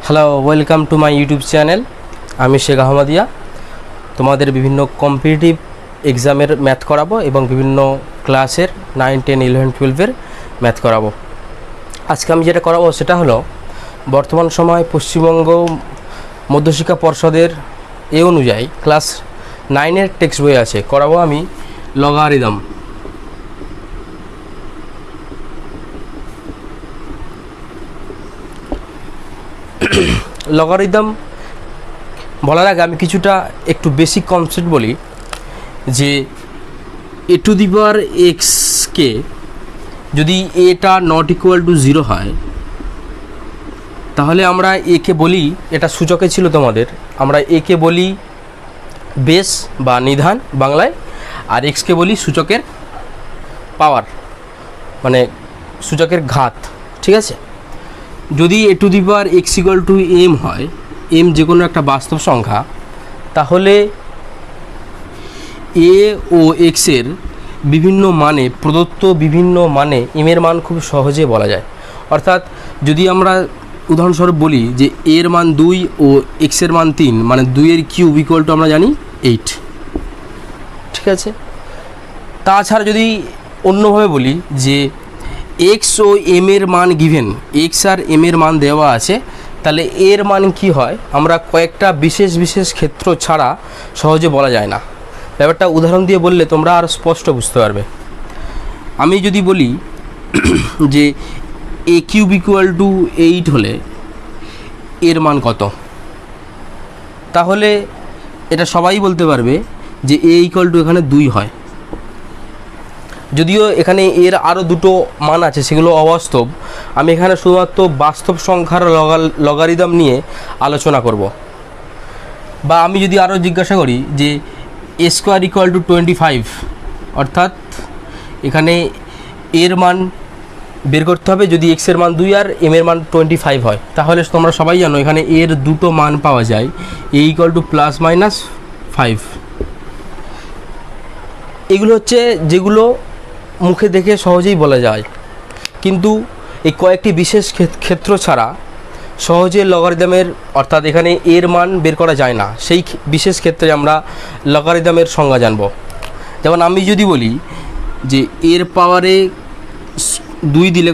Hello, welcome to my YouTube channel. আমি শেখ আহমদিয়া। তোমাদের বিভিন্ন কম্পিটিটিভ এক্সামের ম্যাথ করাবো এবং বিভিন্ন ক্লাসের 9, 10, 11, 12-এর ম্যাথ করাবো। আজকে আমি যেটা করাবো সেটা হলো বর্তমান সময় পশ্চিমবঙ্গ মধ্যশিক্ষা পর্ষদের অনুযায়ী ক্লাস 9-এর টেক্সট বই আছে, করাবো আমি লগারিদম। লগারিদম বলার আগে আমি কিছুটা একটু বেসিক কনসেপ্ট বলি যে এ টু দি পাওয়ার এক্সকে যদি এটা নট ইকুয়াল টু 0 হয় তাহলে আমরা একে বলি, এটা সূচকে ছিল তোমাদের, আমরা একে বলি বেস বা নিধান বাংলায়, আর এক্সকে বলি সূচকের পাওয়ার মানে সূচকের ঘাত। ঠিক আছে, যদি a to the power x equal to m হয়, এম যে কোনো একটা বাস্তব সংখ্যা, তাহলে এ ও এক্সের বিভিন্ন মানে প্রদত্ত বিভিন্ন মানে এমের মান খুব সহজে বলা যায়। অর্থাৎ যদি আমরা উদাহরণস্বরূপ বলি যে এর মান 2 ও এক্সের মান 3, মানে 2-এর কিউব ইকুয়াল টু আমরা জানি 8। ঠিক আছে, তাছাড়া যদি অন্যভাবে বলি যে এক্স ও এম এর মান গিভেন, এক্স আর এম এর মান দেওয়া আছে, তাহলে এর মান কি হয় আমরা কয়েকটা বিশেষ বিশেষ ক্ষেত্র ছাড়া সহজে বলা যায় না। ব্যাপারটা উদাহরণ দিয়ে বললে তোমরা আরও স্পষ্ট বুঝতে পারবে। আমি যদি বলি যে এ কিউব ইকুয়াল টু 8 হলে এর মান কত, তাহলে এটা সবাই বলতে পারবে যে এ ইকুয়াল টু এখানে 2 হয়। যদিও এখানে এর আরও দুটো মান আছে, সেগুলো অবাস্তব। আমি এখানে শুধুমাত্র বাস্তব সংখ্যার লগারিদম নিয়ে আলোচনা করব। বা আমি যদি আরও জিজ্ঞাসা করি যে এ স্কোয়ার ইকুয়াল টু 25, অর্থাৎ এখানে এর মান বের করতে হবে যদি এক্সের মান 2 আর এম এর মান 25 হয়, তাহলে তোমরা সবাই জানো এখানে এর দুটো মান পাওয়া যায়, এ ইকুয়াল টু +-5। এগুলো হচ্ছে যেগুলো মুখে দেখে সহজেই বলা যায়, কিন্তু এই কয়েকটি বিশেষ ক্ষেত্র ছাড়া সহজে লগারিদমের অর্থাৎ এখানে এর মান বের করা যায় না। সেই বিশেষ ক্ষেত্রে আমরা লগারিদমের সংজ্ঞা জানব। যেমন আমি যদি বলি যে এর পাওয়ারে 2 দিলে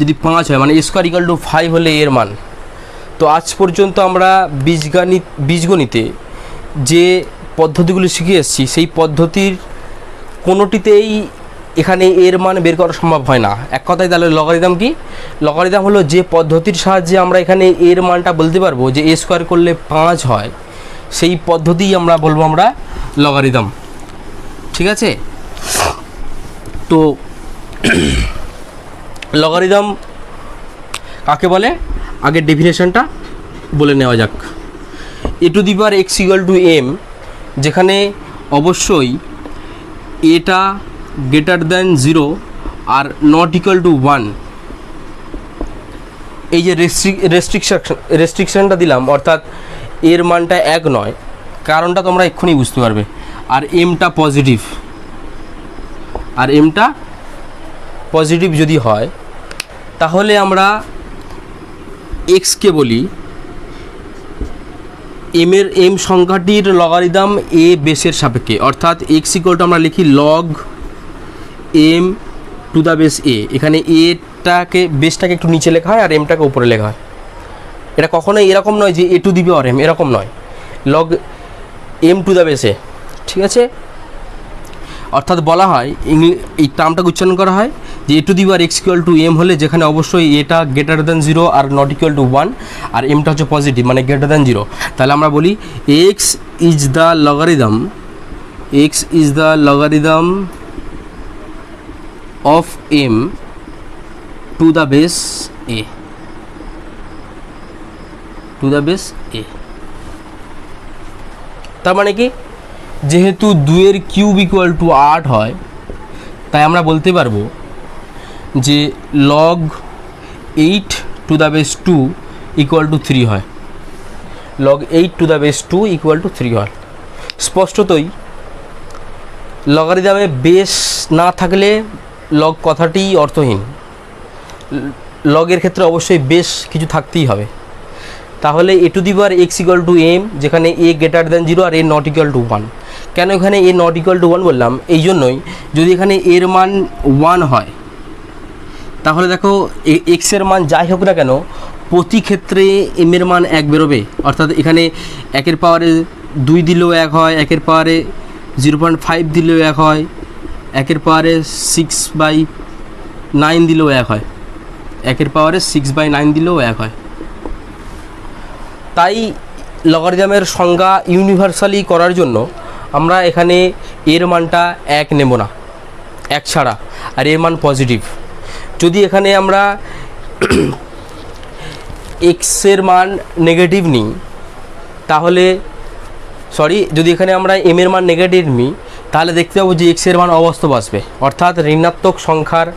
যদি 5 হয়, মানে এ স্কোয়ার ইকুয়াল টু 5 হলে এর মান, তো আজ পর্যন্ত আমরা বীজগণিতে যে পদ্ধতিগুলি শিখে এসেছি সেই পদ্ধতির কোনোটিতেই এখানে এর মান বের করা সম্ভব হয় না। এক কথায় তাহলে লগারিদম কি? লগারিদম হলো যে পদ্ধতির সাহায্যে আমরা এখানে এর মানটা বলতে পারবো যে এ স্কোয়ার করলে 5 হয়, সেই পদ্ধতিই আমরা বলবো আমরা লগারিদম। ঠিক আছে, তো লগারিদম কাকে বলে আগে ডেফিনেশনটা বলে নেওয়া যাক। A to the power x equal to m, যেখানে অবশ্যই এটা গ্রেটার দ্যান 0 আর নট ইকুয়াল টু 1, এই যে রেস্ট্রিকশনটা দিলাম, অর্থাৎ এর মানটা 1 নয়, কারণটা তোমরা এক্ষুনি বুঝতে পারবে। আর এমটা পজিটিভ যদি হয় তাহলে আমরা এক্সকে বলি এম সংখ্যাটির লগারিদম এ বেসের সাপেক্ষে, অর্থাৎ এক্স ইকুয়াল টু আমরা লিখি log M to the base a. এখানে এটাকে বেসটাকে একটু নিচে লেখা হয় আর এমটাকে উপরে লেখা হয়। এটা কখনোই এরকম নয় যে a to the power m, এরকম নয়, log M to the base a. ঠিক আছে, অর্থাৎ বলা হয় এই টার্মটাকে উচ্চারণ করা হয় যে a to the power x equal to m হলে যেখানে অবশ্যই এটা গ্রেটার দ্যান 0 আর নট ইকুয়াল টু 1 আর এমটা হচ্ছে পজিটিভ মানে গ্রেটার দ্যান 0, তাহলে আমরা বলি x is the logarithm of m to the base a. তার মানে কি, যেহেতু 2-এর কিউব ইকুয়াল টু 8 হয়, তাই আমরা বলতে পারবো যে log 8 two the base 2 equal to 3 হয়, log 8 two the base 2 equal to 3 হয়। স্পষ্টতই লগারিদমে বেস না থাকলে লগ কথাটিই অর্থহীন। লগের ক্ষেত্রে অবশ্যই বেশ কিছু থাকতেই হবে। তাহলে a to the power x equal to m, যেখানে এ গ্রেটার দ্যান 0 আর এ নট ইকুয়াল টু 1। কেন এখানে এ নট ইকুয়াল টু 1 বললাম? এই জন্যই, যদি এখানে এর মান 1 হয় তাহলে দেখো এক্সের মান যাই হোক না কেন প্রতি ক্ষেত্রে এম এর মান 1 বেরোবে। অর্থাৎ এখানে 1 পাওয়ারে 2 দিলেও 1 হয়, 1 পাওয়ারে 0.5 দিলেও 1 হয়, 1 পাওয়ারে 6/9 দিলেও 1 হয়, 1 পাওয়ারে 6/9 দিলেও 1 হয়। তাই লগারিদমের সংজ্ঞা ইউনিভার্সালি করার জন্য আমরা এখানে এর মানটা 1 নেব না, 1 ছাড়া, আর এর মান পজিটিভ। যদি এখানে আমরা এক্সের মান নেগেটিভ নিই তাহলে, যদি এখানে আমরা এম এর মান নেগেটিভ নিই তাহলে দেখতে পাবো যে এক্সের মান অবাস্তব আসবে, অর্থাৎ ঋণাত্মক সংখ্যার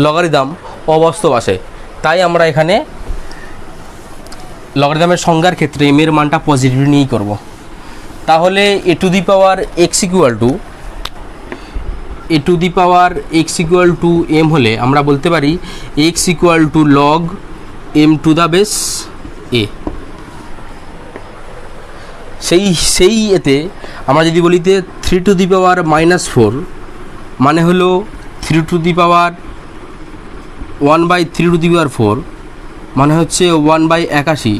লগারিদম অবাস্তব আসে। তাই আমরা এখানে লগারিদমের সংজ্ঞার ক্ষেত্রে এম এর মানটা পজিটিভ নিয়েই করব। তাহলে a to the power x equal to m হলে আমরা বলতে পারি x equal to log M to the base a. সেই এতে আমরা যদি বলিতে 3 টু দি পাওয়ার -4 মানে হলো 3 two the power 1/3 two the পাওয়ার 4 মানে হচ্ছে 1/81।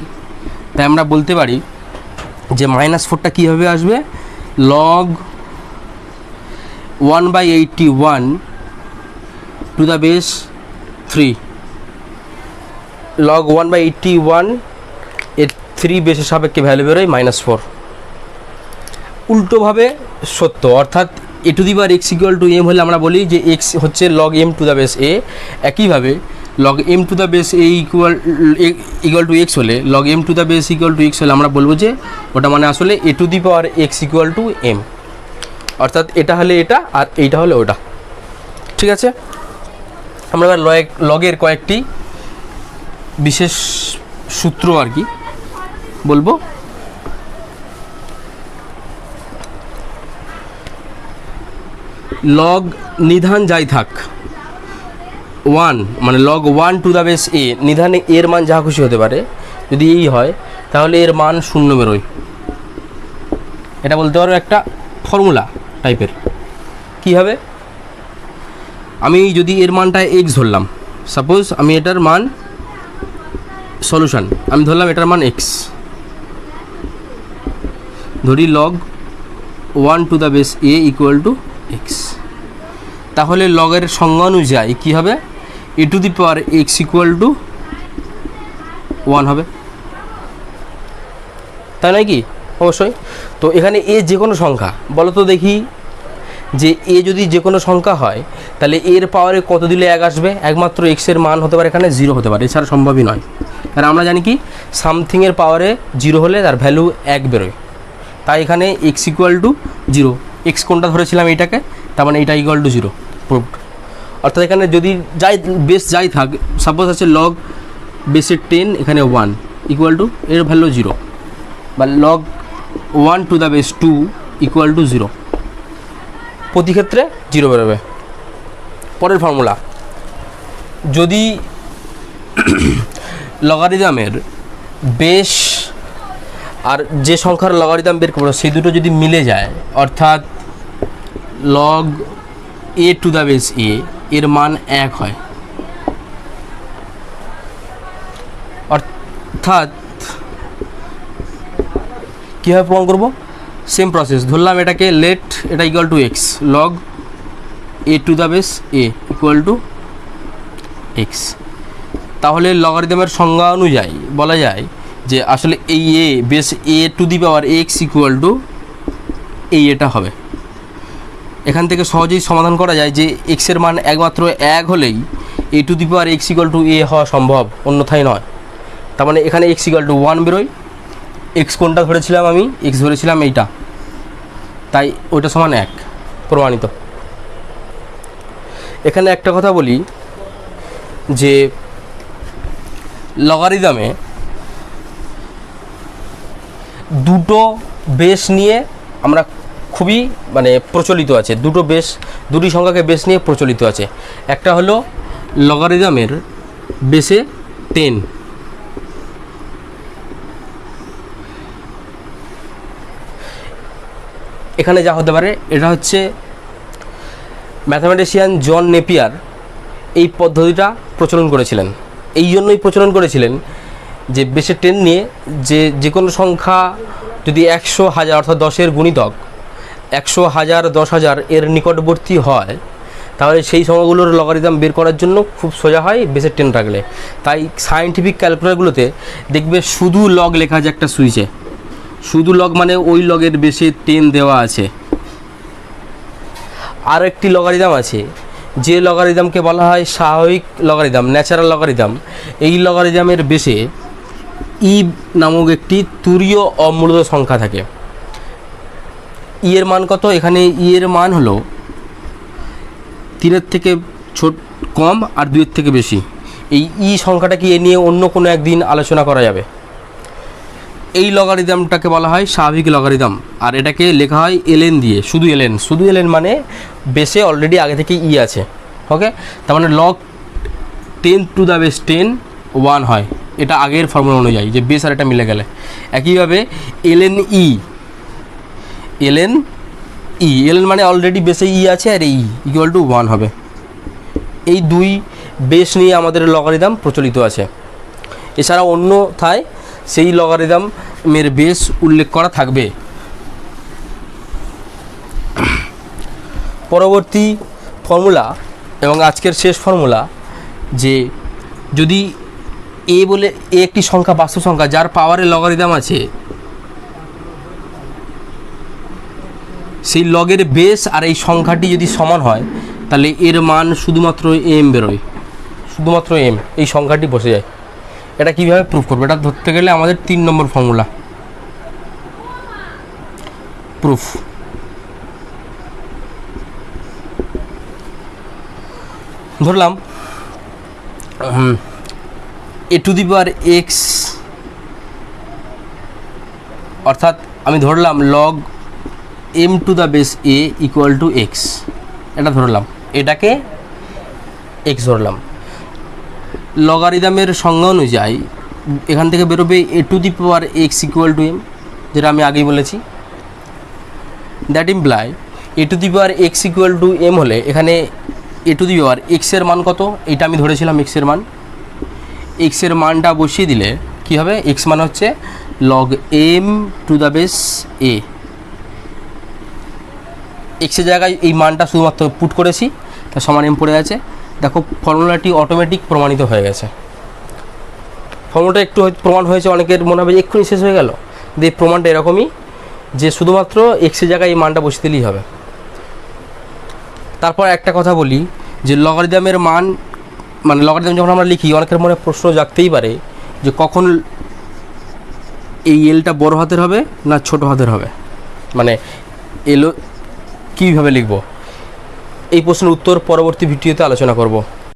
তাই আমরা বলতে পারি যে -4টা কীভাবে আসবে, log 1/81 two the base 3, log 1/81 এর 3 বেসের সাপেক্ষে ভ্যালু বেরোয় -4। উল্টোভাবে সত্য, অর্থাৎ a to the power x equal to m হলে আমরা বলি যে এক্স হচ্ছে log M to the base a. একইভাবে log M to the base A equal to x হলে, log M to the base equal to x হলে আমরা বলবো যে ওটা মানে আসলে a to the power x equal to m, অর্থাৎ এটা হলে এটা আর এইটা হলে ওটা। ঠিক আছে, আমরা এবার লগের কয়েকটি বিশেষ সূত্র আর কি বলবো। লগ নিধান যাই থাক 1 মানে লগ 1 টু দ্য বেস এ, নিধানে এর মান যা খুশি হতে পারে, যদি এই হয় তাহলে এর মান 0 বেরোয়। এটা বলতে পারো একটা ফর্মুলা টাইপের। কী হবে, আমি যদি এর মানটা এক্স ধরলাম, সাপোজ আমি এটার মান সলিউশন আমি ধরলাম এটার মান এক্স, ধরি log 1 to the base A equal to x, তাহলে লগের সংজ্ঞা অনুযায়ী কী হবে, a to the power x equal to 1 হবে, তাই নয় কি? অবশ্যই। তো এখানে এ যে কোনো সংখ্যা বলো তো দেখি, যে এ যদি যে কোনো সংখ্যা হয় তাহলে এর পাওয়ারে কত দিলে 1 আসবে? একমাত্র এক্সের মান হতে পারে এখানে 0 হতে পারে, এছাড়া সম্ভবই নয়। কারণ আমরা জানি কি সামথিংয়ের পাওয়ারে 0 হলে তার ভ্যালু 1 বেরোয়। তাই এখানে এক্স ইকুয়াল টু 0, এক্স কোনটা ধরেছিলাম এইটাকে, তার মানে এইটা ইকুয়াল টু 0 প্রুভড। অর্থাৎ এখানে যদি বেস যাই থাক, সাপোজ আছে লগ বেসের 10 এখানে 1 ইকুয়াল টু এর ভ্যালু 0, বা log 1 to the base 2 equal to 0, প্রতি ক্ষেত্রে 0 বেরোবে। পরের ফর্মুলা, যদি লগারিদমের বেস আর যে সংখ্যার লগারিদম বের করবো সেই দুটো যদি মিলে যায়, অর্থাৎ log a to the base a এর মান 1 হয়, অর্থাৎ কীভাবে প্রমাণ করবো? সেম প্রসেস, ধরলাম এটাকে লেট এটা equal to x, log a to the base A equal to x. তাহলে লগারিদমের সংজ্ঞা অনুযায়ী বলা যায় যে আসলে এই a base a to the power x equal to এই এটা হবে। এখান থেকে সহজেই সমাধান করা যায় যে এক্সের মান একমাত্র 1 হলেই a to the power x equal to a হওয়া সম্ভব, অন্যথায় নয়। তার মানে এখানে এক্স ইকুয়াল টু 1 বেরোয়, এক্স কোনটা ধরেছিলাম আমি, এক্স ধরেছিলাম এইটা, তাই ওইটা সমান 1, প্রমাণিত। এখানে একটা কথা বলি যে লগারিদমে দুটো বেস নিয়ে আমরা খুবই প্রচলিত আছে, দুটি সংখ্যাকে বেস নিয়ে প্রচলিত আছে। একটা হলো লগারিদমের বেসে 10, এখানে যা হতে পারে, এটা হচ্ছে ম্যাথামেটিশিয়ান জন নেপিয়ার এই পদ্ধতিটা প্রচলন করেছিলেন। এই জন্যই প্রচলন করেছিলেন যে বেসের 10 নিয়ে যে কোনো সংখ্যা যদি 100, 1000 অর্থাৎ 10-এর গুণিতক 100, 1000, 10,000 এর নিকটবর্তী হয়, তাহলে সেই সংখ্যাগুলোর লগারিদম বের করার জন্য খুব সোজা হয় বেসের 10 রাখলে। তাই সায়েন্টিফিক ক্যালকুলেটরগুলোতে দেখবে শুধু লগ লেখা আছে একটা সুইচে, শুধু লগ মানে ওই লগের বেসে 10 দেওয়া আছে। আর একটি লগারিদম আছে, যে লগারিদমকে বলা হয় স্বাভাবিক লগারিদম, ন্যাচারাল লগারিদম। এই লগারিদমের বেসে ই নামক একটি তুরীয় অমূলত সংখ্যা থাকে। ই এর মান কত? এখানে ই এর মান হলো 3-এর থেকে কম আর 2-এর থেকে বেশি। এই ই সংখ্যাটাকে এ নিয়ে অন্য কোনো একদিন আলোচনা করা যাবে। এই লগারিদমটাকে বলা হয় স্বাভাবিক লগারিদম, আর এটাকে লেখা হয় এলএন দিয়ে, শুধু এলএন মানে বেসে অলরেডি আগে থেকে ই আছে। ওকে, তার মানে লগ 10 টু দ্য বেস 10 1 হয়, এটা আগের ফর্মুলা অনুযায়ী যে বেস আর এটা মিলে গেলে। একইভাবে এলএন মানে অলরেডি বেসে ই আছে আর ই ইকুয়াল টু 1 হবে। এই দুই বেস নিয়ে আমাদের লগারিদম প্রচলিত আছে। এছাড়া অন্যথায় সেই লগারিদমের বেস উল্লেখ করা থাকবে। পরবর্তী ফর্মুলা এবং আজকের শেষ ফর্মুলা, যে যদি এ বলে এ একটি সংখ্যা, বাস্তব সংখ্যা যার পাওয়ারের লগারিদম আছে, সেই লগের বেস আর এই সংখ্যাটি যদি সমান হয়, তাহলে এর মান শুধুমাত্র এম বেরোয়, শুধুমাত্র এম, এই সংখ্যাটি বসে যায়। এটা কীভাবে প্রুফ করবো? এটা ধরতে গেলে আমাদের 3 নম্বর ফর্মুলা প্রুফ। ধরলাম এ টু দি পাওয়ার এক্স, অর্থাৎ আমি ধরলাম log M to the base A equal to X, এটা ধরলাম, এটাকে এক্স ধরলাম। লগারিদমের সংজ্ঞা অনুযায়ী এখান থেকে বেরোবে a to the power x equal to m, যেটা আমি আগেই বলেছি। That imply a to the power x equal to m হলে এখানে এ টু দি পাওয়ার এক্সের মান কত? এটা আমি ধরেছিলাম এক্সের মান। এক্সের মানটা বসিয়ে দিলে কি হবে? এক্স মান হচ্ছে log M to the base a. এক্সের জায়গায় এই মানটা শুধুমাত্র পুট করেছি, তার সমান এম পড়ে আছে। দেখো ফর্মুলাটি অটোমেটিক প্রমাণিত হয়ে গেছে। ফর্মুলাটা একটু প্রমাণ হয়েছে, অনেকের মনে হবে এক্ষুনি শেষ হয়ে গেল। এই প্রমাণটা এরকমই যে শুধুমাত্র এক্সের জায়গায় এই মানটা বসিয়ে দিলেই হবে। তারপর একটা কথা বলি যে লগারিদমের মান, মানে লগারিদম যখন আমরা লিখি, অনেকের মনে প্রশ্ন জাগতেই পারে যে কখন এই এলটা বড় হাতের হবে না ছোট হাতের হবে, মানে এলও কীভাবে লিখব? এই প্রশ্নের উত্তর পরবর্তী ভিডিওতে আলোচনা করব।